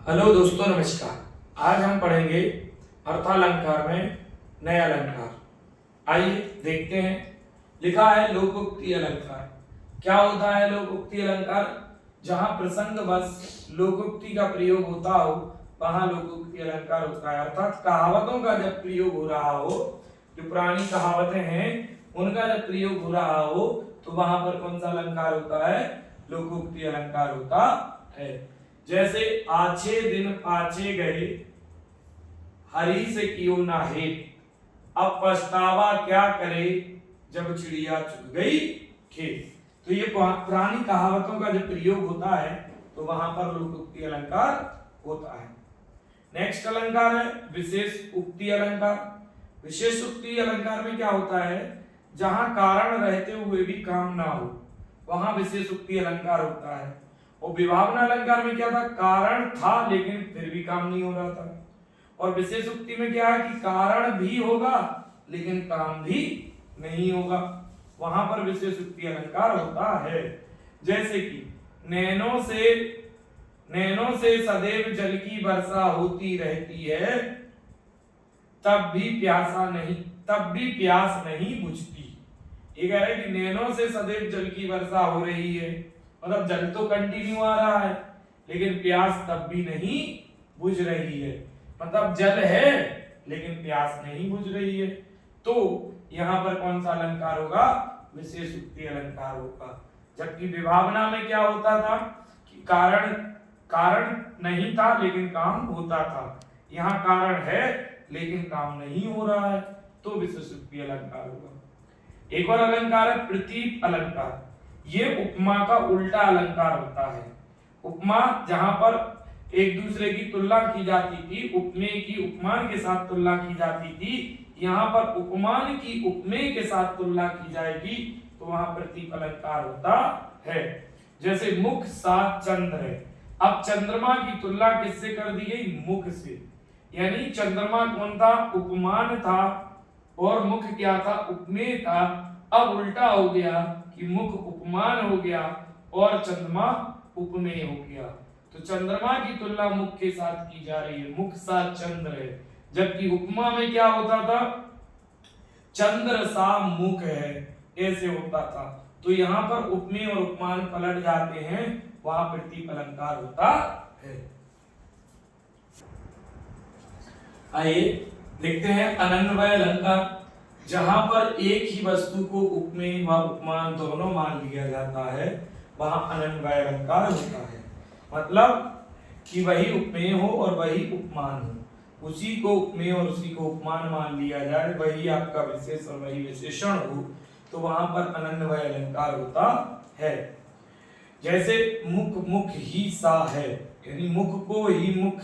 Hello दोस्तों, नमस्कार। आज हम पढ़ेंगे अर्थालंकार में नए अलंकार। आइए देखते हैं। लिखा है लोकोक्ति अलंकार। क्या होता है लोकोक्ति अलंकार? जहां प्रसंगवश लोकोक्ति का प्रयोग होता हो वहां लोकोक्ति अलंकार होता है। अर्थात कहावतों का जब प्रयोग हो रहा हो, जो पुरानी कहावतें हैं उनका जब प्रयोग हो रहा हो तो वहां पर कौन सा अलंकार होता है? लोकोक्ति अलंकार होता है। जैसे आछे दिन पाछे गए, हरि से कियो ना हेत, अब पछतावा क्या करे जब चिड़िया चुग गई खेत। तो ये पुरानी कहावतों का जब प्रयोग होता है तो वहां पर लोकोक्ति अलंकार होता है। नेक्स्ट अलंकार है विशेष उक्ति अलंकार। विशेष उक्ति अलंकार में क्या होता है? जहां कारण रहते हुए भी काम ना हो वहां विशेष उक्ति अलंकार होता है। और विभावना अलंकार में क्या था? कारण था लेकिन फिर भी काम नहीं हो रहा था। और विशेष उक्ति में क्या है कि कारण भी होगा लेकिन काम भी नहीं होगा, वहां पर विशेष उक्ति अलंकार होता है। जैसे कि नैनों से सदैव जल की वर्षा होती रहती है, तब भी प्यास नहीं बुझती। ये कह रहे हैं कि नैनों से सदैव जल की वर्षा हो रही है, मतलब जल तो कंटिन्यू आ रहा है लेकिन प्यास तब भी नहीं बुझ रही है। मतलब जल है लेकिन प्यास नहीं बुझ रही है। तो यहां पर कौन सा अलंकार होगा? विशेष उक्ति अलंकार होगा। जबकि विभावना में क्या होता था कि कारण नहीं था लेकिन काम होता था। यहाँ कारण है लेकिन काम नहीं हो रहा है, तो विशेष उक्ति अलंकार होगा। एक और अलंकार है प्रतीप अलंकार। ये उपमा का उल्टा अलंकार होता है। उपमा जहां पर एक दूसरे की तुलना की जाती थी, उपमेय की उपमान के साथ तुलना की जाती थी, यहाँ पर उपमान की उपमेय के साथ तुलना की जाएगी तो वहां प्रतीप अलंकार होता है। जैसे मुख साथ चंद्र है। अब चंद्रमा की तुलना किससे कर दी गई? मुख से। यानी चंद्रमा कौन था? उपमान था और मुख क्या था? उपमेय था। अब उल्टा हो गया कि मुख उपमान हो गया और चंद्रमा उपमेय हो गया। तो चंद्रमा की तुलना मुख के साथ की जा रही है, मुख साथ चंद्र है। जबकि उपमा में क्या होता था? चंद्र सा मुख है, ऐसे होता था। तो यहाँ पर उपमेय और उपमान पलट जाते हैं, वहां प्रतीप अलंकार होता है। आइए देखते हैं अनन्वय अलंकार। जहां पर एक ही वस्तु को उपमेय व उपमान दोनों मान लिया जाता है वहां अनन्वय अलंकार होता है। मतलब कि वही उपमेय हो और वही उपमान हो, उसी को उपमेय और उसी को उपमान मान लिया जाए, वही आपका विशेष और वही विशेषण हो, तो वहां पर अनन्वय अलंकार होता है। जैसे मुख ही सा है, यानी मुख को ही मुख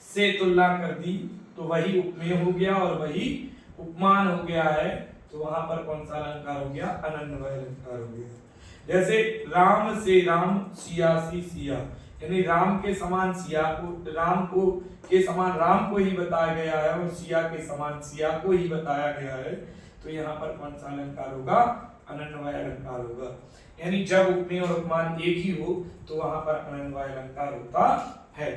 से तुलना कर दी तो वही उपमेय हो गया और वही उपमान हो गया है, तो वहां पर कौन सा अलंकार हो गया? अनन्वय अलंकार हो गया। जैसे राम से राम, सिया सी सिया, यानी राम के समान सिया को, के समान राम को ही बताया गया है और सिया के समान सिया को ही बताया गया है, तो यहाँ पर कौन सा अलंकार होगा? अनन्वय अलंकार होगा। यानी जब उपमेय और उपमान एक ही हो तो वहां पर अनन्वय अलंकार होता है।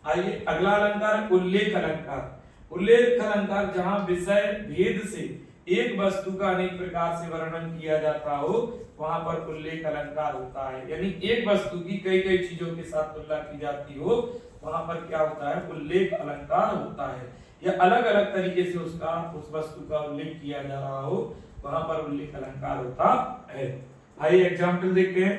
आइए अगला अलंकार उल्लेख अलंकार। उल्लेख अलंकार जहां विषय भेद से एक वस्तु का अनेक प्रकार से वर्णन किया जाता हो वहां पर उल्लेख अलंकार होता है। यानी एक वस्तु की कई कई चीजों के साथ तुलना की जाती हो वहां पर क्या होता है? उल्लेख अलंकार होता है। या अलग अलग तरीके से उस वस्तु का उल्लेख किया जा रहा हो वहां पर उल्लेख अलंकार होता है। आइए एग्जाम्पल देखते हैं।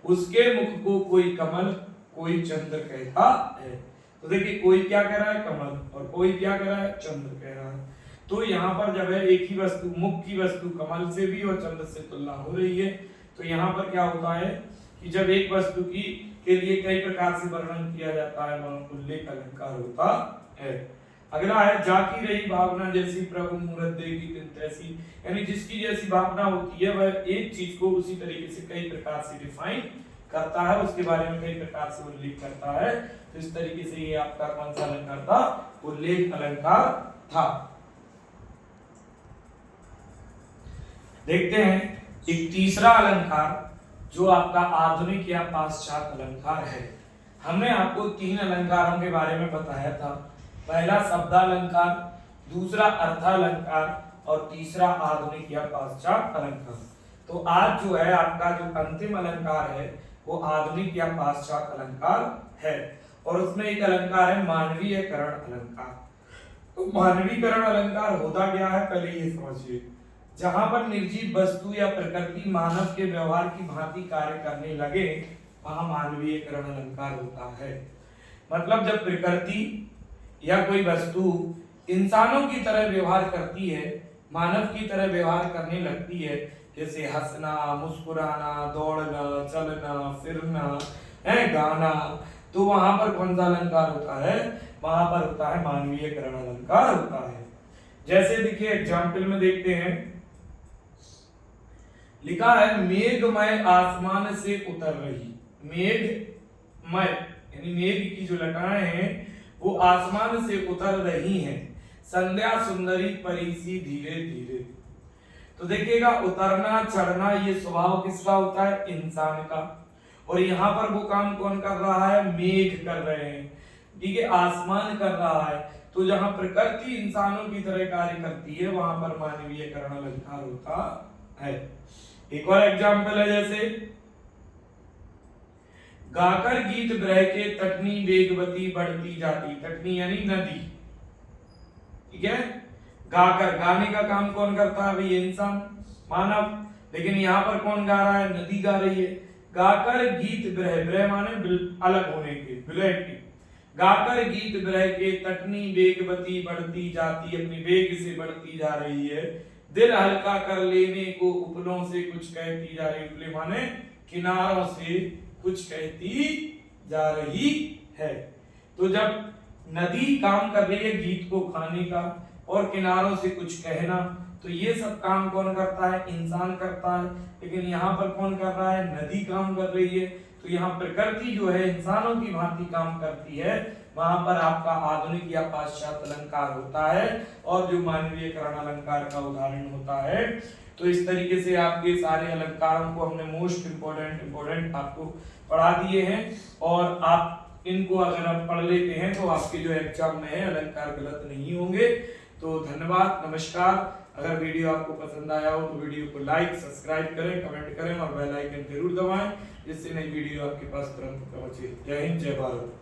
उसके मुख को कोई कमल कोई चंद्र कहता है। तो देखिए कोई क्या कह रहा है? कमल, और कोई क्या कह रहा है? चंद्र कह रहा है। तो यहाँ पर जब है एक ही वस्तु, मुख की वस्तु कमल से भी और चंद्र से तुलना हो रही है, तो यहाँ पर क्या होता है कि जब एक वस्तु की के लिए कई प्रकार से वर्णन किया जाता है वह उल्लेख अलंकार होता है। अगला है जाकी रही भावना जैसी प्रभु मूरत देगी तिन तैसी। यानी जिसकी जैसी भावना होती है वह एक चीज को उसी तरीके से कई प्रकार से डिफाइन करता है, उसके बारे में कई प्रकार से उल्लेख करता है। तो इस तरीके से ये आपका कौन सा अलंकार था? उल्लेख अलंकार था। देखते हैं एक तीसरा अलंकार जो आपका आधुनिक या पाश्चात्य अलंकार है। हमने आपको 3 अलंकारों के बारे में बताया था। पहला शब्दालंकार, दूसरा अर्थालंकार और तीसरा आधुनिक या पाश्चात्य अलंकार। तो आज जो है आपका जो अंतिम अलंकार है वो आधुनिक या पाश्चात्य अलंकार है, और उसमें एक अलंकार है मानवीयकरण अलंकार। तो मानवीकरण अलंकार होता क्या है, पहले ये समझिए। जहां पर निर्जीव वस्तु या प्रकृति मानव के व्यवहार की भांति कार्य करने लगे, वहां मानवीयकरण अलंकार होता है। मतलब जब प्रकृति या कोई वस्तु इंसानों की तरह व्यवहार करती है, मानव की तरह व्यवहार करने लगती है, जैसे हंसना, मुस्कुराना, दौड़ना, चलना, फिरना, गाना, तो वहां पर कौन सा अलंकार होता है, वहां पर होता है मानवीयकरण अलंकार होता है। जैसे देखिए एग्जाम्पल में देखते हैं, लिखा है मेघमय आसमान से उतर रही। मेघमय यानी मेघ की जो लटाएं हैं वो आसमान से उतर रही हैं, संध्या सुंदरी परिसी धीरे धीरे। तो देखिएगा उतरना चढ़ना ये स्वभाव किसका होता है, इंसान का। और यहाँ पर वो काम कौन कर रहा है, मेघ कर रहे हैं, ठीक है, आसमान कर रहा है। तो जहां प्रकृति इंसानों की तरह कार्य करती है वहां पर मानवीयकरण अलंकार होता है। एक और एग्जाम्पल है, जैसे गाकर गीत बरह के तटनी वेगवती बढ़ती जाती। तटनी यानी नदी, ठीक है। गाकर, गाने का काम कौन करता है, भाई इंसान, मानव। लेकिन यहाँ पर कौन गा रहा है, नदी गा रही है। गाकर गीत बरह, बरह माने अलग होने के, विलय। गाकर गीत बरह के तटनी वेगवती बढ़ती जाती, अपनी वेग से बढ़ती जा रही है। दिल हल्का कर लेने को उपलों से कुछ कहती जा रही। उपले माने किनारों से कुछ कहती जा रही है। तो जब नदी काम कर रही है गीत को खाने का और किनारों से कुछ कहना, तो ये सब काम कौन करता है, इंसान करता है। लेकिन यहाँ पर कौन कर रहा है, नदी काम कर रही है। तो यहाँ प्रकृति जो है इंसानों की भांति काम करती है, वहां पर आपका आधुनिक या पाश्चात्य अलंकार होता है, और जो मानवीयकरण अलंकार का उदाहरण होता है। तो इस तरीके से आपके सारे अलंकारों को हमने मोस्ट इंपोर्टेंट आपको पढ़ा दिए हैं, और आप इनको अगर आप पढ़ लेते हैं तो आपके जो एग्जाम में है अलंकार गलत नहीं होंगे। तो धन्यवाद, नमस्कार। अगर वीडियो आपको पसंद आया हो तो वीडियो को लाइक, सब्सक्राइब करें, कमेंट करें और बेल आइकन जरूर दबाएं, जिससे नई वीडियो आपके पास तुरंत पहुंचे। जय हिंद, जय भारत।